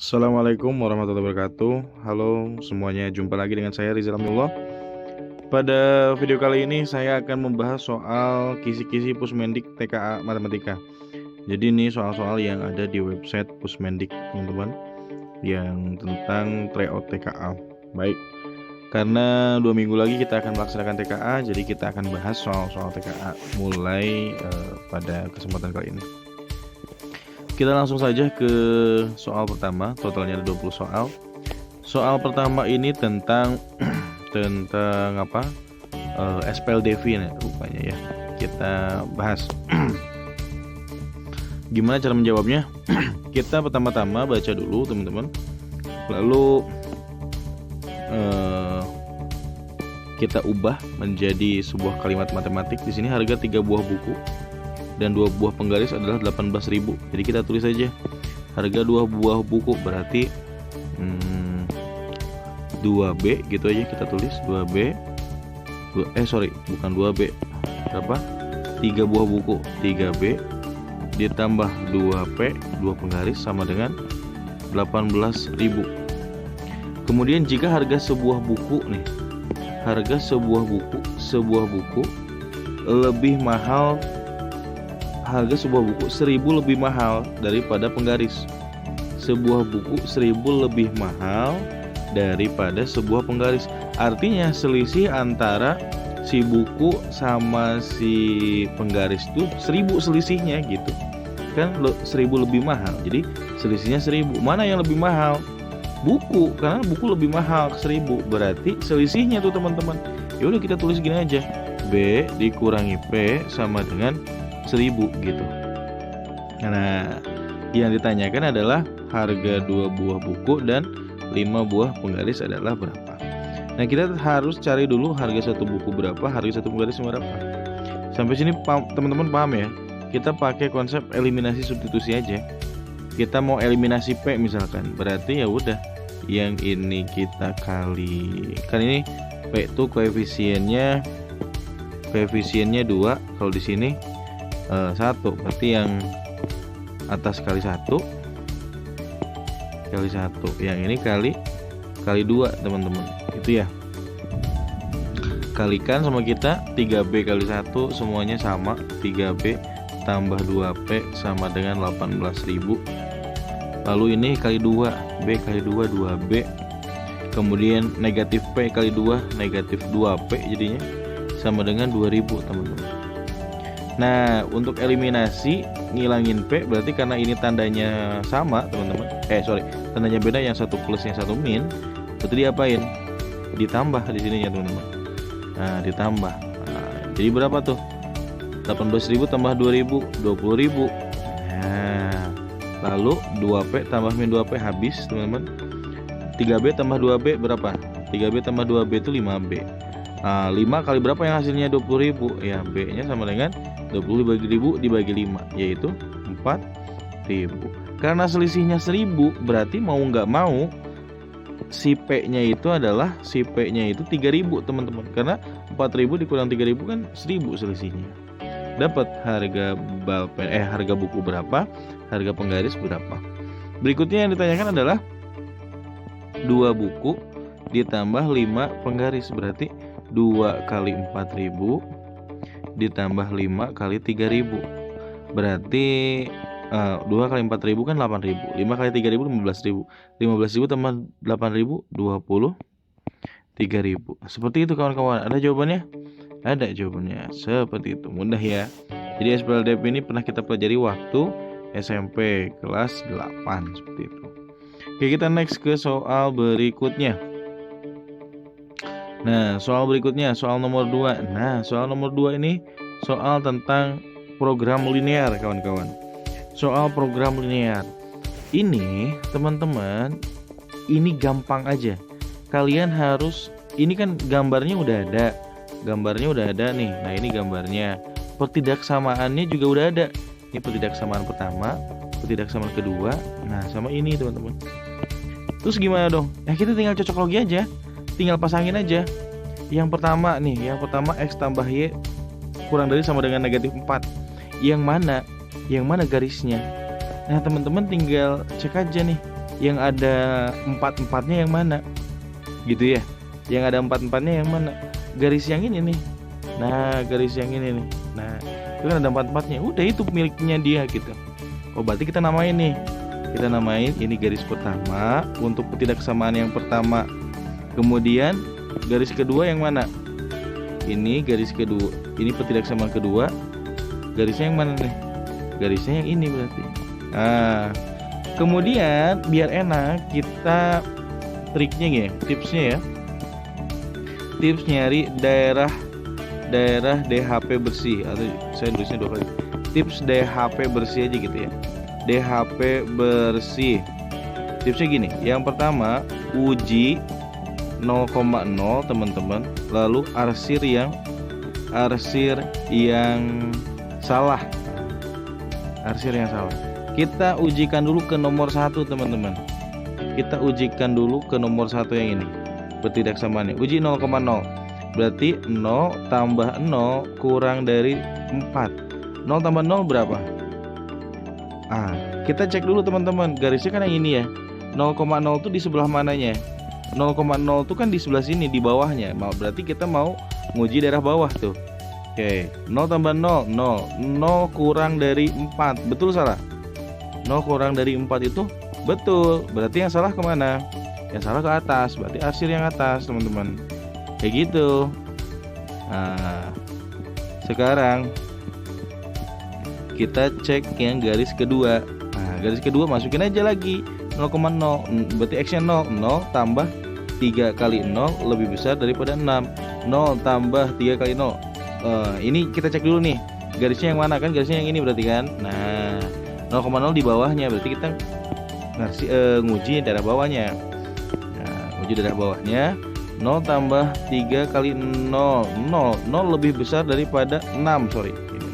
Assalamualaikum warahmatullahi wabarakatuh. Halo semuanya, jumpa lagi dengan saya Rizal Amnullah. Pada video kali ini saya akan membahas soal kisi-kisi Pusmendik TKA Matematika. Jadi ini soal-soal yang ada di website Pusmendik teman-teman, yang tentang tryout TKA. Baik, karena 2 minggu lagi kita akan melaksanakan TKA, jadi kita akan bahas soal-soal TKA mulai pada kesempatan kali ini. Kita langsung saja ke soal pertama, totalnya ada 20 soal. Soal pertama ini tentang apa? SPLDV rupanya ya. Kita bahas. Gimana cara menjawabnya? Kita pertama-tama baca dulu teman-teman. Lalu kita ubah menjadi sebuah kalimat matematik. Di sini harga 3 buah buku dan 2 buah penggaris adalah 18.000. Jadi kita tulis saja harga 2 buah buku berarti 2B gitu aja, kita tulis 2B. Bukan 2B. Berapa? 3 buah buku, 3B ditambah 2P, 2 penggaris sama dengan 18.000. Kemudian jika harga sebuah buku nih, harga sebuah buku lebih mahal, harga sebuah buku 1.000 lebih mahal daripada penggaris. Sebuah buku 1.000 lebih mahal daripada sebuah penggaris. Artinya selisih antara si buku sama si penggaris tuh 1.000 selisihnya gitu. Kan 1.000 lebih mahal. Jadi selisihnya 1.000. Mana yang lebih mahal? Buku, karena buku lebih mahal 1.000. Berarti selisihnya tuh teman-teman. Ya udah kita tulis gini aja. B dikurangi P sama dengan 1.000 gitu. Nah, yang ditanyakan adalah harga 2 buah buku dan 5 buah penggaris adalah berapa. Nah, kita harus cari dulu harga satu buku berapa, harga satu penggaris berapa. Sampai sini teman-teman paham ya? Kita pakai konsep eliminasi substitusi aja. Kita mau eliminasi P misalkan, berarti ya udah yang ini kita kali, kan ini P itu koefisiennya 2, kalau di sini 1, berarti yang atas kali 1, yang ini kali 2 teman-teman, itu ya. Kalikan sama kita 3B kali 1 semuanya sama, 3B tambah 2P sama dengan 18.000. Lalu ini kali 2, B kali 2, 2B. Kemudian negatif P kali 2, negatif 2P jadinya sama dengan 2.000 teman-teman. Nah, untuk eliminasi ngilangin P berarti karena ini tandanya sama teman-teman. Tandanya beda, yang satu plus yang satu min. Berarti diapain? Ditambah di sininya teman-teman. Nah, ditambah. Nah, jadi berapa tuh? 18.000 tambah 2.000, 20.000. Nah, lalu 2P tambah min 2P habis teman-teman. 3B tambah 2B berapa? 3B tambah 2B itu 5B. Nah, 5 kali berapa yang hasilnya 20.000? Ya, B-nya sama dengan 20 dibagi 1000 dibagi 5, yaitu 4.000. Karena selisihnya 1.000, berarti mau nggak mau si P-nya itu 3.000 teman-teman. Karena 4.000 dikurang 3.000 kan 1.000 selisihnya. Dapat harga harga buku berapa, harga penggaris berapa. Berikutnya yang ditanyakan adalah 2 buku ditambah 5 penggaris, berarti 2 kali 4.000 ditambah 5 kali 3.000. Berarti 2 kali 4.000 kan 8.000. 5 kali 3.000 15.000. 15.000 tambah 8.000 23.000. Seperti itu kawan-kawan. Ada jawabannya? Ada jawabannya. Seperti itu. Mudah ya. Jadi SPLDP ini pernah kita pelajari waktu SMP kelas 8 seperti itu. Oke, kita next ke soal berikutnya. Nah, soal berikutnya, soal nomor 2. Nah, soal nomor 2 ini soal tentang program linear, kawan-kawan. Soal program linear. Ini, teman-teman, ini gampang aja. Kalian harus, ini kan gambarnya udah ada nih. Nah, ini gambarnya. Pertidaksamaannya juga udah ada. Ini pertidaksamaan pertama, pertidaksamaan kedua. Nah, sama ini, teman-teman. Terus gimana dong? Ya, kita tinggal cocok logi aja. Tinggal pasangin aja. Yang pertama X tambah Y kurang dari sama dengan negatif 4. Yang mana garisnya? Nah, teman-teman tinggal cek aja nih. yang ada 4-4-nya yang mana? Gitu ya. Yang ada 4-4-nya yang mana? Garis yang ini nih. Nah, garis yang ini nih. Nah, itu kan ada 4-4-nya. Udah, itu miliknya dia gitu. Oh, berarti kita namain nih. Kita namain ini garis pertama untuk ketidaksamaan yang pertama. Kemudian garis kedua yang mana? Ini garis kedua. Ini ketidaksamaan kedua. Garisnya yang mana nih? Garisnya yang ini berarti. Nah, kemudian biar enak kita triknya ya, tipsnya ya. Tips nyari daerah DHP bersih, atau saya tulisnya 2 kali. Tips DHP bersih aja gitu ya. DHP bersih. Tipsnya gini, yang pertama uji 0,0 teman-teman, lalu arsir yang salah. Arsir yang salah. Kita ujikan dulu ke nomor 1 teman-teman. Kita ujikan dulu ke nomor 1 yang ini. Ketidaksamaannya. Uji 0,0. Berarti 0 tambah 0 kurang dari 4. 0 tambah 0 berapa? Kita cek dulu teman-teman. Garisnya kan yang ini ya. 0,0 itu di sebelah mananya? 0,0 itu kan di sebelah sini, di bawahnya. Berarti kita mau nguji daerah bawah tuh. Oke, 0 tambah 0, 0. 0 kurang dari 4. Betul salah? 0 kurang dari 4 itu betul. Berarti yang salah kemana? Yang salah ke atas. Berarti arsir yang atas teman-teman. Kayak gitu. Nah, sekarang kita cek yang garis kedua. Nah, garis kedua masukin aja lagi 0,0. Berarti X-nya 0. 0 tambah 3 kali 0 lebih besar daripada 6. 0 tambah 3 kali 0. Ini kita cek dulu nih. Garisnya yang mana? Kan garisnya yang ini berarti kan. Nah, 0,0 di bawahnya. Berarti kita nguji daerah bawahnya. Nah, nguji daerah bawahnya. 0 tambah 3 kali 0. 0 lebih besar daripada 6. Sorry, ini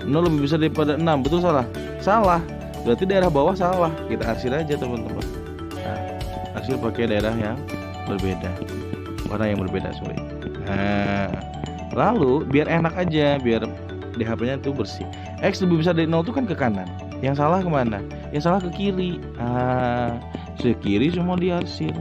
6. 0 lebih besar daripada 6. Betul salah? Salah. Berarti daerah bawah salah. Kita arsir aja teman-teman. Nah, arsir pakai daerah yang berbeda, warna yang berbeda, sorry. Nah, lalu biar enak aja, biar DHP-nya tuh bersih. X lebih besar dari 0 itu kan ke kanan. Yang salah kemana? Yang salah ke kiri. Ke kiri semua diarsir.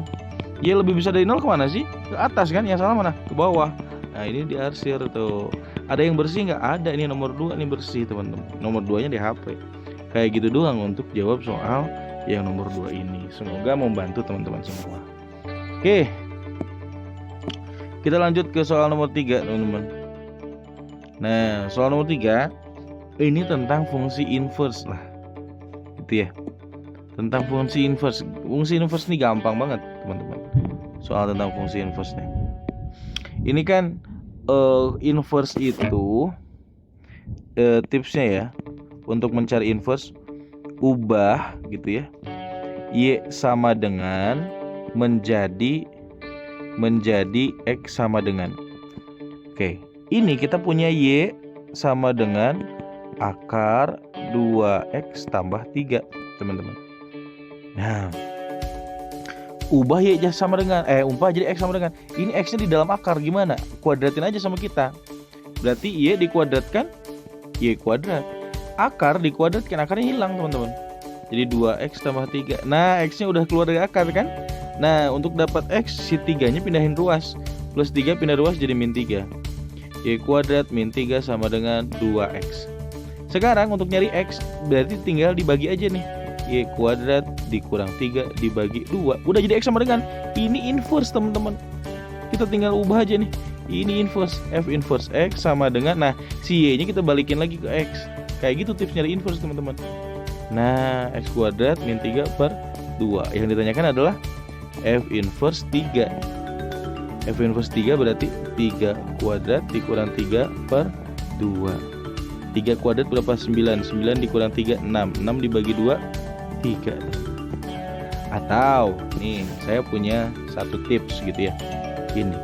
Y lebih besar dari 0 kemana sih? Ke atas kan? Yang salah mana? Ke bawah. Nah, ini diarsir tuh. Ada yang bersih nggak? Ada. Ini nomor 2 nih bersih teman-teman. Nomor 2-nya DHP. Kayak gitu doang untuk jawab soal yang nomor 2 ini. Semoga membantu teman-teman semua. Oke, kita lanjut ke soal nomor 3 teman-teman. Nah, soal nomor 3 ini tentang fungsi inverse lah, gitu ya. Tentang fungsi inverse. Fungsi inverse ini gampang banget teman-teman. Soal tentang fungsi inverse nih. Ini kan inverse itu tipsnya ya, untuk mencari inverse, ubah gitu ya, Y sama dengan menjadi X sama dengan. Oke, ini kita punya Y sama dengan akar 2X tambah 3 teman-teman. Nah, ubah Y sama dengan ubah jadi X sama dengan. Ini X-nya di dalam akar, gimana? Kuadratin aja sama kita. Berarti Y dikuadratkan Y kuadrat. Akar dikuadratkan, akarnya hilang teman-teman. Jadi 2X tambah 3. Nah, X-nya udah keluar dari akar kan? Nah, untuk dapat X, si 3-nya pindahin ruas. Plus 3 pindah ruas jadi min 3. Y kuadrat min 3 sama dengan 2X. Sekarang untuk nyari X, berarti tinggal dibagi aja nih. Y kuadrat dikurang 3 dibagi 2. Udah jadi X sama dengan. Ini inverse teman-teman. Kita tinggal ubah aja nih. Ini inverse. F inverse X sama dengan. Nah, si Y-nya kita balikin lagi ke X. Kayak gitu tips nyari inverse teman-teman. Nah, X kuadrat min 3 per 2. Yang ditanyakan adalah F inverse 3. F inverse 3 berarti 3 kuadrat dikurang 3 per 2. 3 kuadrat berapa? 9. 9 dikurang 3, 6. 6 dibagi 2, 3. Atau nih, saya punya satu tips gitu ya. Ini,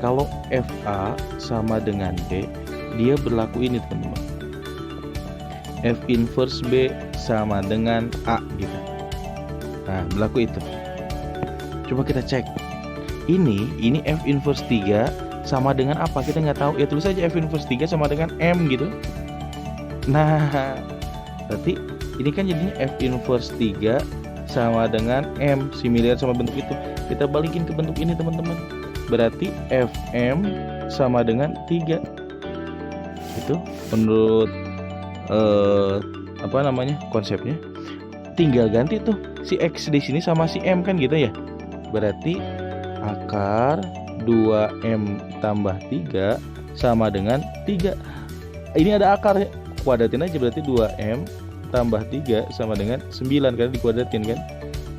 kalau FA sama dengan B, dia berlaku ini teman-teman. F inverse B sama dengan A gitu. Nah, berlaku itu. Coba kita cek. Ini F inverse 3 sama dengan apa? Kita nggak tahu. Ya tulis aja F inverse 3 sama dengan M gitu. Nah, berarti ini kan jadinya F inverse 3 sama dengan M. Similar sama bentuk itu. Kita balikin ke bentuk ini teman-teman. Berarti FM sama dengan 3. Itu menurut konsepnya. Tinggal ganti tuh si X di sini sama si M kan gitu ya. Berarti akar 2M tambah 3 sama dengan 3. Ini ada akar ya. Kuadratin aja, berarti 2M tambah 3 sama dengan 9 karena dikuadratin kan.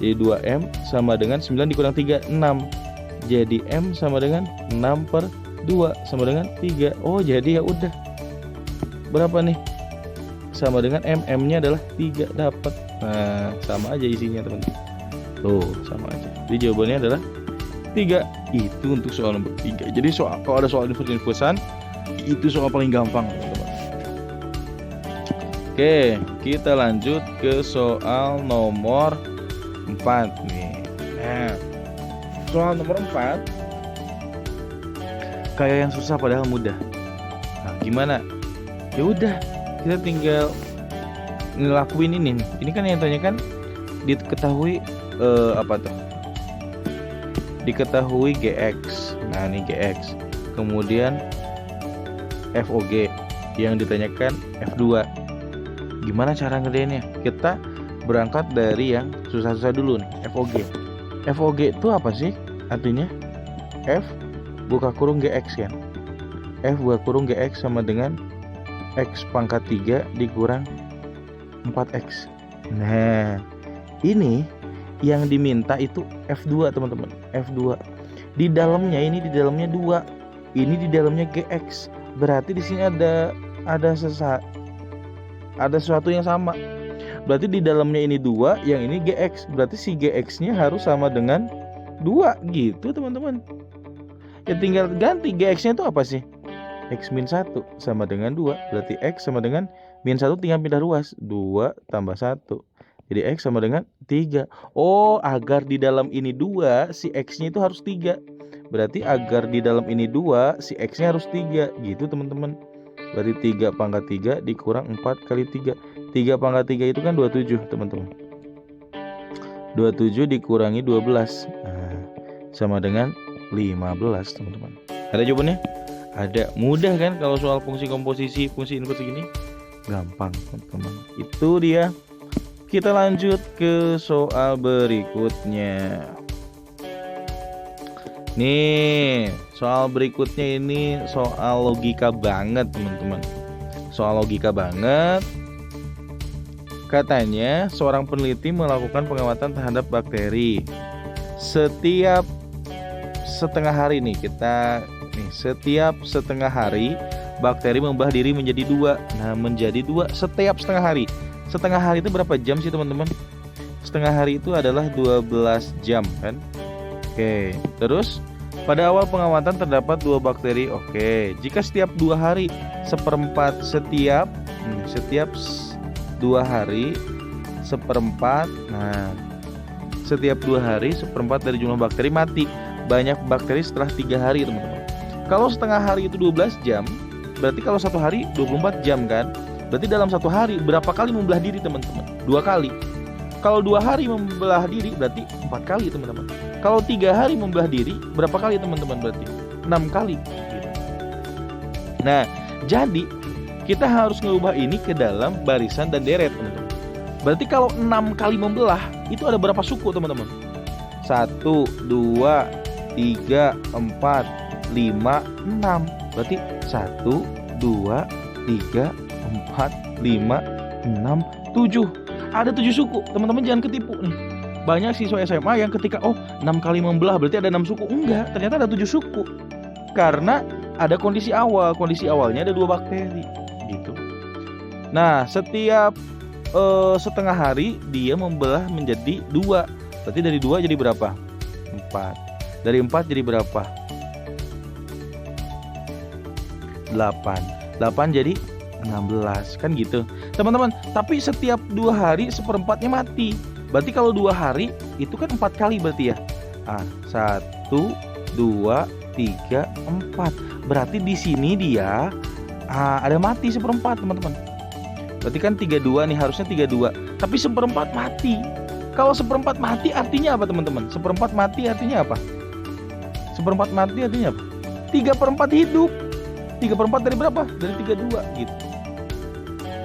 Jadi 2M sama dengan 9 dikurang 3, 6. Jadi M sama dengan 6/2 sama dengan 3. Oh jadi ya udah. Berapa nih? Sama dengan M. M-nya adalah 3, dapat. Nah sama aja isinya teman-teman. Tuh sama aja. Jadi jawabannya adalah 3. Itu untuk soal nomor 3. Jadi kalau ada soal invers-inversan, itu soal paling gampang teman-teman. Oke, kita lanjut ke soal nomor 4 nih. Nah, soal nomor 4 kayak yang susah padahal mudah. Nah, gimana? Ya udah, kita tinggal ngelakuin ini nih. Ini kan yang tanya kan diketahui diketahui GX. Nah, ini GX. Kemudian FOG yang ditanyakan F2. Gimana cara ngerjainnya? Kita berangkat dari yang susah-susah dulu nih, FOG. FOG itu apa sih? Artinya F buka kurung GX kan. F buka kurung GX sama dengan X pangkat 3 dikurang 4X. Nah, ini yang diminta itu F2 teman-teman. F2. Di dalamnya 2. Ini di dalamnya GX. Berarti di sini ada sesuatu yang sama. Berarti di dalamnya ini 2, yang ini GX. Berarti si GX-nya harus sama dengan 2 gitu teman-teman. Ya tinggal ganti GX-nya itu apa sih? X min 1 sama dengan 2. Berarti X sama dengan min 1 tinggal pindah ruas. 2 tambah 1. Jadi X sama dengan 3. Oh, agar di dalam ini 2, si X-nya itu harus 3. Berarti agar di dalam ini 2, si X-nya harus 3. Gitu teman-teman. Berarti 3 pangkat 3 dikurang 4 kali 3. 3 pangkat 3 itu kan 27 teman-teman. 27 dikurangi 12. Nah, sama dengan 15 teman-teman. Ada jawabannya? Ada. Mudah kan kalau soal fungsi komposisi, fungsi inverse gini? Gampang teman-teman. Itu dia. Kita lanjut ke soal berikutnya. Nih, soal berikutnya ini soal logika banget teman-teman. Soal logika banget. Katanya seorang peneliti melakukan pengamatan terhadap bakteri. Setiap setengah hari nih setiap setengah hari bakteri membelah diri menjadi 2. Nah, menjadi 2 setiap setengah hari. Setengah hari itu berapa jam sih teman-teman? Setengah hari itu adalah 12 jam kan? Oke, terus pada awal pengamatan terdapat 2 bakteri. Oke, jika setiap 2 hari seperempat setiap 2 hari seperempat. Nah, setiap 2 hari seperempat dari jumlah bakteri mati. Banyak bakteri setelah 3 hari teman-teman. Kalau setengah hari itu 12 jam, berarti kalau 1 hari 24 jam kan? Berarti dalam 1 hari berapa kali membelah diri teman-teman? 2 kali. Kalau 2 hari membelah diri berarti 4 kali teman-teman. Kalau 3 hari membelah diri berapa kali teman-teman? Berarti 6 kali gitu. Nah, jadi kita harus mengubah ini ke dalam barisan dan deret teman-teman. Berarti kalau 6 kali membelah itu ada berapa suku teman-teman? 1, 2, 3, 4, 5, 6. Berarti 1, 2, 3, 4, 5, 6, 7. Ada 7 suku. Teman-teman jangan ketipu nih. Banyak siswa SMA yang ketika 6 kali membelah berarti ada 6 suku. Enggak, ternyata ada 7 suku. Karena ada kondisi awal. Kondisi awalnya ada 2 bakteri gitu. Nah, setiap setengah hari dia membelah menjadi 2. Berarti dari 2 jadi berapa? 4. Dari 4 jadi berapa? 8. 8 jadi 16 kan gitu teman-teman. Tapi setiap 2 hari seperempatnya mati. Berarti kalau 2 hari itu kan 4 kali berarti ya. 1, 2, 3, 4. Berarti di sini dia ada mati seperempat teman-teman. Berarti kan 32 nih, harusnya 32. Tapi seperempat mati. Kalau seperempat mati artinya apa teman-teman? Seperempat mati artinya apa? Seperempat mati artinya apa? 3/4 hidup. 3/4 dari berapa? Dari 32 gitu.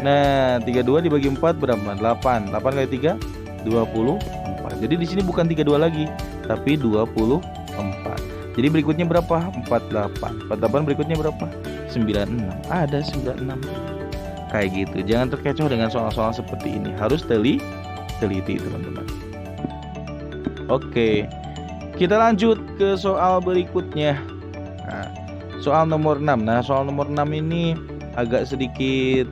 Nah, 32 dibagi 4 berapa? 8. 8 kali 3 24. Jadi di sini bukan 32 lagi, tapi 24. Jadi berikutnya berapa? 48. 48 berikutnya berapa? 96. Ada 96. Kayak gitu. Jangan terkecoh dengan soal-soal seperti ini. Harus teliti teman-teman. Oke. Kita lanjut ke soal berikutnya. Nah, soal nomor 6. Nah, soal nomor 6 ini agak sedikit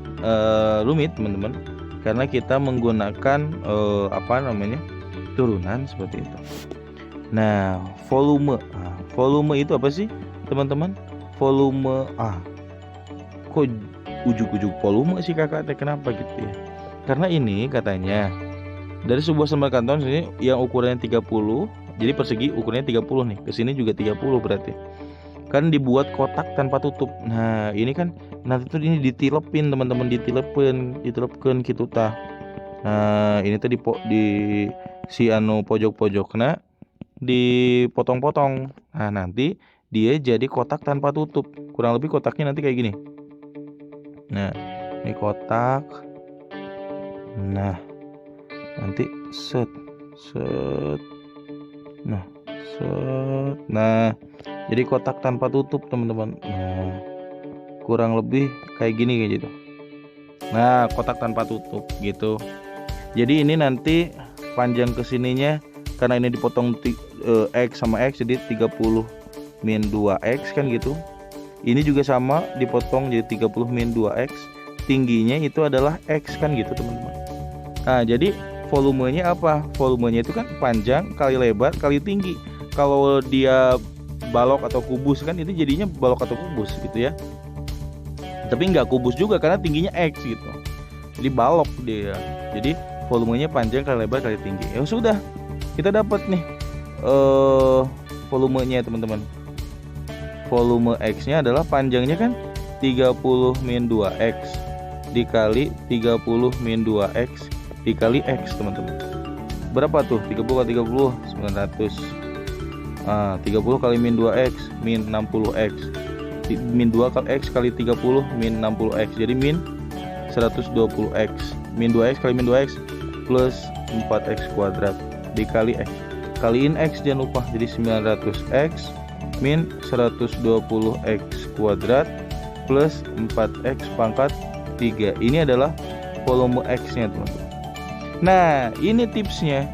rumit teman-teman, karena kita menggunakan turunan seperti itu. Nah, volume. Nah, volume itu apa sih teman-teman? Volume kok ujuk-ujuk volume sih kakak teh, kenapa gitu ya? Karena ini katanya dari sebuah sumber kanton sini yang ukurannya 30, jadi persegi ukurannya 30 nih, kesini juga 30 berarti kan dibuat kotak tanpa tutup. Nah ini kan nanti tuh ini ditilepin teman-teman, ditilepin gitu tah. Nah ini tuh di si pojok-pojok nah dipotong-potong. Nah nanti dia jadi kotak tanpa tutup, kurang lebih kotaknya nanti kayak gini. Nah ini kotak, nah nanti set, nah jadi kotak tanpa tutup teman-teman. Nah kurang lebih kayak gini kayak gitu. Nah kotak tanpa tutup gitu. Jadi ini nanti panjang kesininya, karena ini dipotong X sama X jadi 30 min 2X kan gitu. Ini juga sama dipotong jadi 30 min 2X. Tingginya itu adalah X kan gitu teman-teman. Nah jadi volumenya apa? Volumenya itu kan panjang kali lebar kali tinggi. Kalau dia balok atau kubus kan itu jadinya balok atau kubus gitu ya. Tapi nggak kubus juga karena tingginya X gitu. Jadi balok dia. Jadi volumenya panjang kali lebar kali tinggi. Ya sudah, kita dapat nih volumenya teman-teman. Volume X-nya adalah panjangnya kan 30 min 2X dikali 30 min 2X dikali X teman-teman. Berapa tuh? 30 kali 30 900. 30 kali min 2X min 60X. Min 2 kali X kali 30 min 60X. Jadi min 120X. Min 2X kali min 2X plus 4X kuadrat dikali X. Kaliin X jangan lupa. Jadi 900X min 120X kuadrat plus 4X pangkat 3. Ini adalah volume X-nya teman-teman. Nah ini tipsnya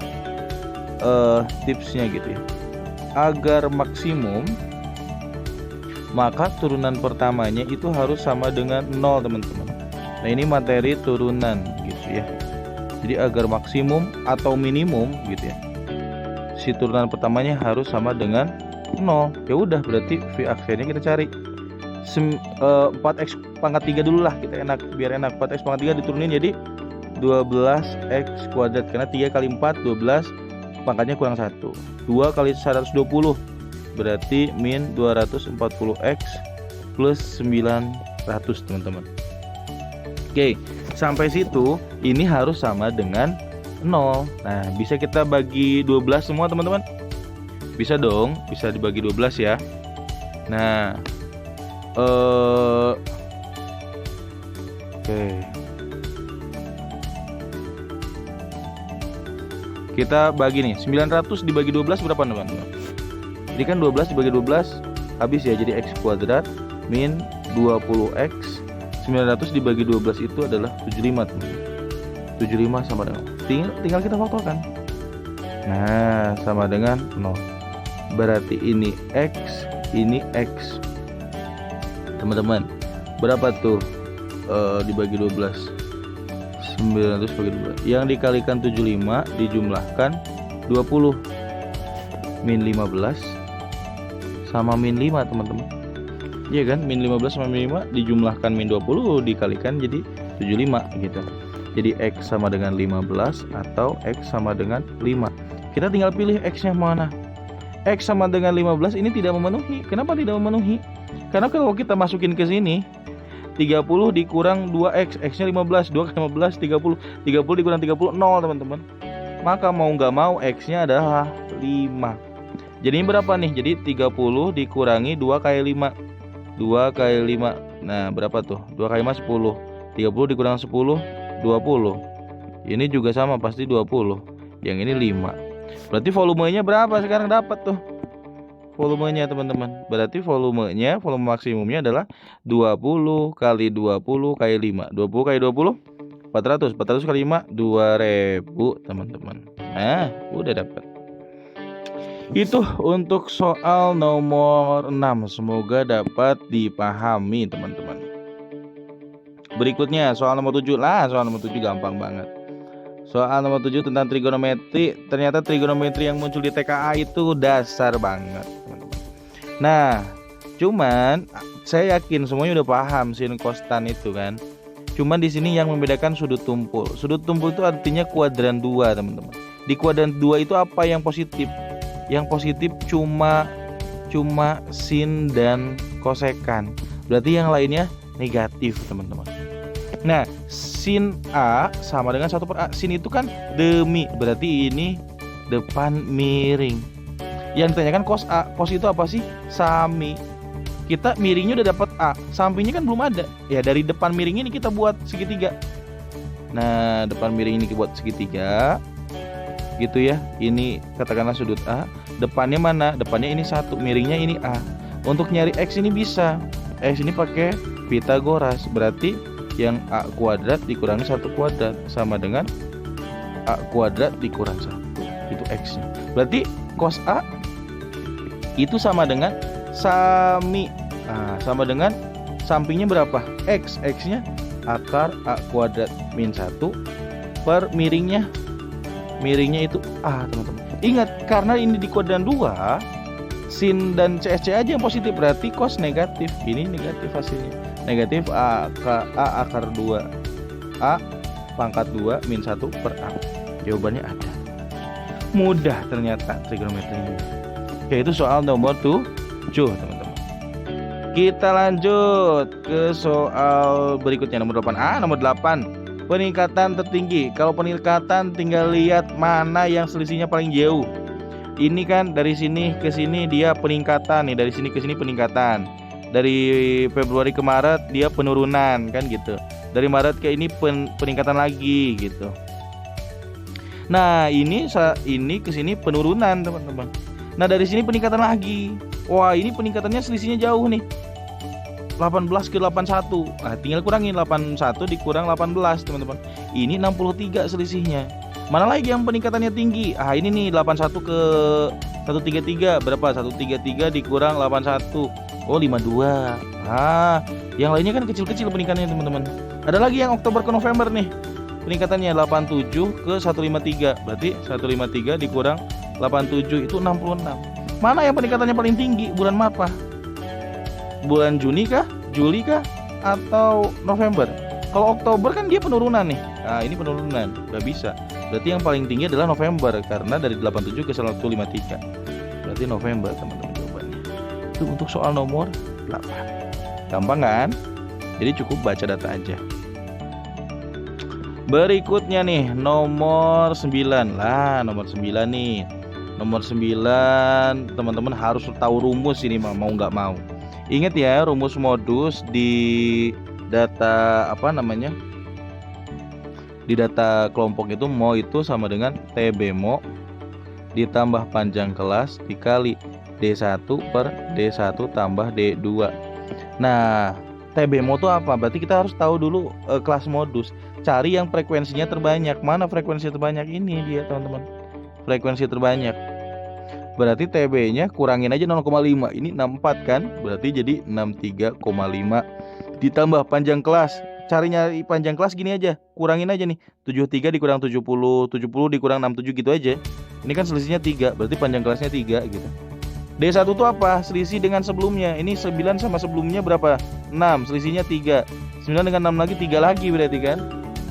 gitu ya. Agar maksimum maka turunan pertamanya itu harus sama dengan 0 teman-teman. Nah ini materi turunan gitu ya. Jadi agar maksimum atau minimum gitu ya, si turunan pertamanya harus sama dengan 0. Ya udah berarti V aksennya kita cari 4X pangkat 3 dulu lah, kita biar enak. 4X pangkat 3 diturunin jadi 12X kuadrat, karena 3 kali 4 12, pangkatnya kurang 1. 2 kali 120 berarti min 240X plus 900 teman-teman. Oke, sampai situ ini harus sama dengan 0. Nah bisa kita bagi 12 semua teman-teman. Bisa dong, bisa dibagi 12 ya. Nah oke, kita bagi nih 900 dibagi 12 berapa teman-teman? Jadi kan 12 dibagi 12 habis ya, jadi X kuadrat min 20X. 900 dibagi 12 itu adalah 75 teman-teman. 75 sama dengan tinggal kita faktorkan. Nah sama dengan 0. Berarti ini X, ini X teman-teman. Berapa tuh dibagi 12? 900 bagi 12. Yang dikalikan 75 dijumlahkan 20. Min 15 sama min 5 teman-teman. Iya kan? Min 15 sama min 5 dijumlahkan min 20 dikalikan jadi 75 gitu. Jadi X sama dengan 15 atau X sama dengan 5. Kita tinggal pilih X-nya mana. X sama dengan 15 ini tidak memenuhi. Kenapa tidak memenuhi? Karena kalau kita masukin ke sini 30 dikurang 2X, X-nya 15, 2 kali 15 30. 30 dikurang 30 0 teman-teman. maka mau nggak mau X-nya adalah 5. Jadi ini berapa nih? Jadi 30 dikurangi 2 kali 5. 2 kali 5. Nah, berapa tuh? 2 kali 5 10. 30 dikurang 10 20. Ini juga sama, pasti 20. Yang ini 5. Berarti volumenya berapa sekarang dapat tuh? Volumenya teman-teman. Berarti volume maksimumnya adalah 20 kali 20 kali 5. 20 kali 20 400. 400 kali 5 2000 teman-teman. Nah, udah dapat. Itu untuk soal nomor 6. Semoga dapat dipahami teman-teman. Berikutnya soal nomor 7 lah. Soal nomor 7 gampang banget. Soal nomor 7 tentang trigonometri. Ternyata trigonometri yang muncul di TKA itu dasar banget teman-teman. Nah, cuman saya yakin semuanya udah paham sin cos tan itu kan. Cuman di sini yang membedakan sudut tumpul. Sudut tumpul itu artinya kuadran 2 teman-teman. Di kuadran 2 itu apa yang positif? Yang positif cuma sin dan kosekan. Berarti yang lainnya negatif teman-teman. Nah, sin A sama dengan 1 per A. Sin itu kan demi, berarti ini depan miring. Yang ditanyakan cos A. Cos itu apa sih? Sami. Kita miringnya udah dapat A, sampingnya kan belum ada. Ya dari depan miring ini kita buat segitiga. Nah, depan miring ini kita buat segitiga. Gitu ya. Ini katakanlah sudut A. Depannya mana? Depannya ini 1, miringnya ini A. Untuk nyari X ini bisa. X ini pakai Pitagoras. Berarti yang A kuadrat dikurangi 1 kuadrat sama dengan A kuadrat dikurang 1. Itu X-nya. Berarti cos A itu sama dengan sami. Nah, sama dengan sampingnya berapa? X. X-nya akar A kuadrat min 1 per miringnya. Miringnya itu A teman-teman. Ingat, karena ini di kuadran 2, sin dan CSC aja yang positif, berarti cos negatif. Ini negatif hasilnya. Negatif A akar 2 A pangkat 2 min 1 per A. Jawabannya ada. Mudah ternyata trigonometrinya. Yaitu soal nomor 7 teman-teman. Kita lanjut ke soal berikutnya nomor 8. Nomor 8. Peningkatan tertinggi. Kalau peningkatan tinggal lihat mana yang selisihnya paling jauh. Ini kan dari sini ke sini dia peningkatan nih, dari sini ke sini peningkatan. Dari Februari ke Maret dia penurunan kan gitu. Dari Maret ke ini peningkatan lagi gitu. Nah, ini ke sini penurunan teman-teman. Nah, dari sini peningkatan lagi. Wah, ini peningkatannya selisihnya jauh nih. 18 ke 81. Nah, tinggal kurangin 81 dikurang 18 teman-teman. Ini 63 selisihnya. Mana lagi yang peningkatannya tinggi? Ini nih 81 ke 133 berapa? 133 dikurang 81. Oh, 52. Yang lainnya kan kecil-kecil peningkatannya teman-teman. Ada lagi yang Oktober ke November nih. Peningkatannya 87 ke 153. Berarti 153 dikurang 87 itu 66. Mana yang peningkatannya paling tinggi? Bulan apa? Bulan Juni kah? Juli kah? Atau November? Kalau Oktober kan dia penurunan nih. Nah, ini penurunan. Gak bisa. Berarti yang paling tinggi adalah November. Karena dari 87 ke 153. Berarti November teman-teman jawabannya. Itu untuk soal nomor 8. Gampang kan? Jadi cukup baca data aja. Berikutnya nih nomor 9. Lah, nomor 9 nih. Nomor 9 teman-teman harus tahu rumus ini mau nggak mau. Ingat ya, rumus modus di data di data kelompok itu mo itu sama dengan TB mo ditambah panjang kelas dikali D1 per D1 tambah D2. Nah, TB mo itu apa? Berarti kita harus tahu dulu kelas modus. Cari yang frekuensinya terbanyak. Mana frekuensi terbanyak? Ini dia teman-teman. Frekuensi terbanyak. Berarti TB-nya kurangin aja 0,5. Ini 64 kan? Berarti jadi 63,5 ditambah panjang kelas. Nyari panjang kelas gini aja. Kurangin aja nih. 73 dikurang 70, 70 dikurang 67 gitu aja. Ini kan selisihnya 3, berarti panjang kelasnya 3 gitu. D1 itu apa? Selisih dengan sebelumnya. Ini 9 sama sebelumnya berapa? 6, selisihnya 3. 9 dengan 6 lagi 3 lagi berarti kan?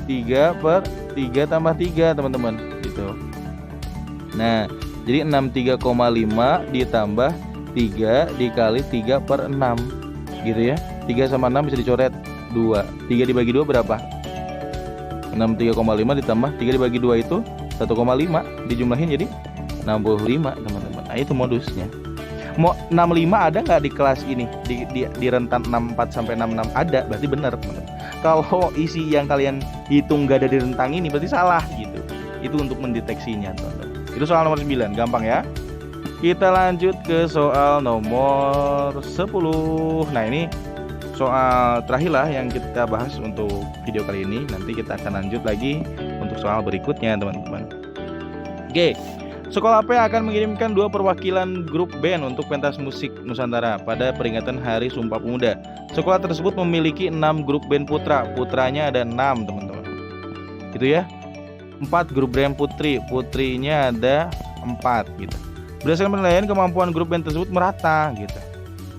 3 per 3 tambah 3 teman-teman gitu. Nah, jadi 63,5 ditambah 3 dikali 3 per 6 gitu ya. 3 sama 6 bisa dicoret 2. 3 dibagi 2 berapa? 63,5 ditambah 3 dibagi 2 itu 1,5 dijumlahin jadi 65 teman-teman. Nah itu modusnya. Mau 65 ada nggak di kelas ini di rentan 64 sampai 66? Ada, berarti benar teman-teman. Kalau isi yang kalian hitung nggak ada di rentang ini berarti salah gitu. Itu untuk mendeteksinya teman-teman. Itu soal nomor 9, gampang ya. Kita lanjut ke soal nomor 10. Nah ini soal terakhir lah yang kita bahas untuk video kali ini. Nanti kita akan lanjut lagi untuk soal berikutnya teman-teman. Oke. Sekolah P akan mengirimkan 2 perwakilan grup band untuk pentas musik Nusantara pada peringatan Hari Sumpah Pemuda. Sekolah tersebut memiliki 6 grup band putra. Putranya ada 6 teman-teman. Gitu ya. 4 grup band putri. Putrinya ada 4 gitu. Berdasarkan penilaian, kemampuan grup band tersebut merata gitu.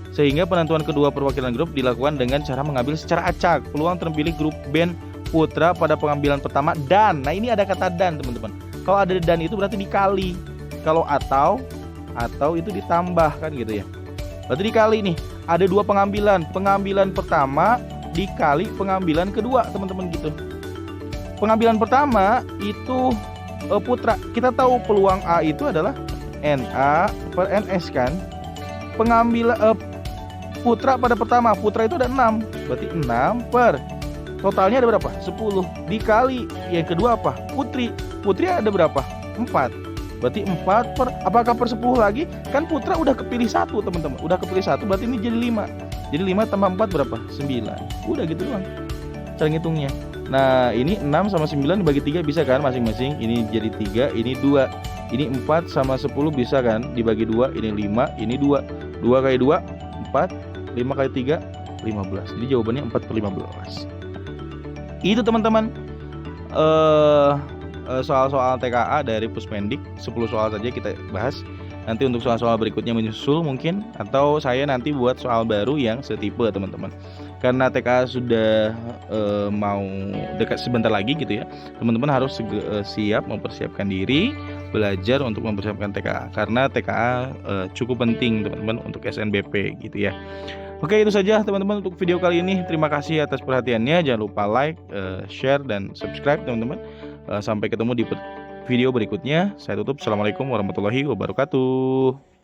Sehingga penentuan kedua perwakilan grup dilakukan dengan cara mengambil secara acak peluang terpilih grup band putra pada pengambilan pertama dan. Nah ini ada kata dan teman-teman. Kalau ada dan itu berarti dikali. Kalau atau itu ditambah kan gitu ya. Berarti dikali nih. Ada 2 pengambilan. Pengambilan pertama dikali pengambilan kedua teman-teman gitu. Pengambilan pertama itu putra. Kita tahu peluang A itu adalah NA per NS kan. Pengambilan putra pada pertama. Putra itu ada 6. Berarti 6 per totalnya ada berapa? 10 dikali yang kedua apa? Putri. Putri ada berapa? 4. Berarti 4 per, apakah per 10 lagi? Kan putra udah kepilih 1 teman-teman. Udah kepilih 1 berarti ini jadi 5. Jadi 5 tambah 4 berapa? 9. Udah gitu doang cara ngitungnya. Nah ini 6 sama 9 dibagi 3 bisa kan masing-masing. Ini jadi 3, ini 2. Ini 4 sama 10 bisa kan dibagi 2. Ini 5, ini 2. 2 kali 2, 4. 5 kali 3, 15. Jadi jawabannya 4 per 15. Itu teman-teman soal-soal TKA dari Puspendik. 10 soal saja kita bahas. Nanti untuk soal-soal berikutnya menyusul mungkin, atau saya nanti buat soal baru yang setipe teman-teman. Karena TKA sudah mau dekat sebentar lagi gitu ya. Teman-teman harus siap mempersiapkan diri, belajar untuk mempersiapkan TKA. Karena TKA cukup penting teman-teman untuk SNBP gitu ya. Oke, itu saja teman-teman untuk video kali ini. Terima kasih atas perhatiannya. Jangan lupa like, share, dan subscribe teman-teman. Sampai ketemu di video berikutnya. Saya tutup. Assalamualaikum warahmatullahi wabarakatuh.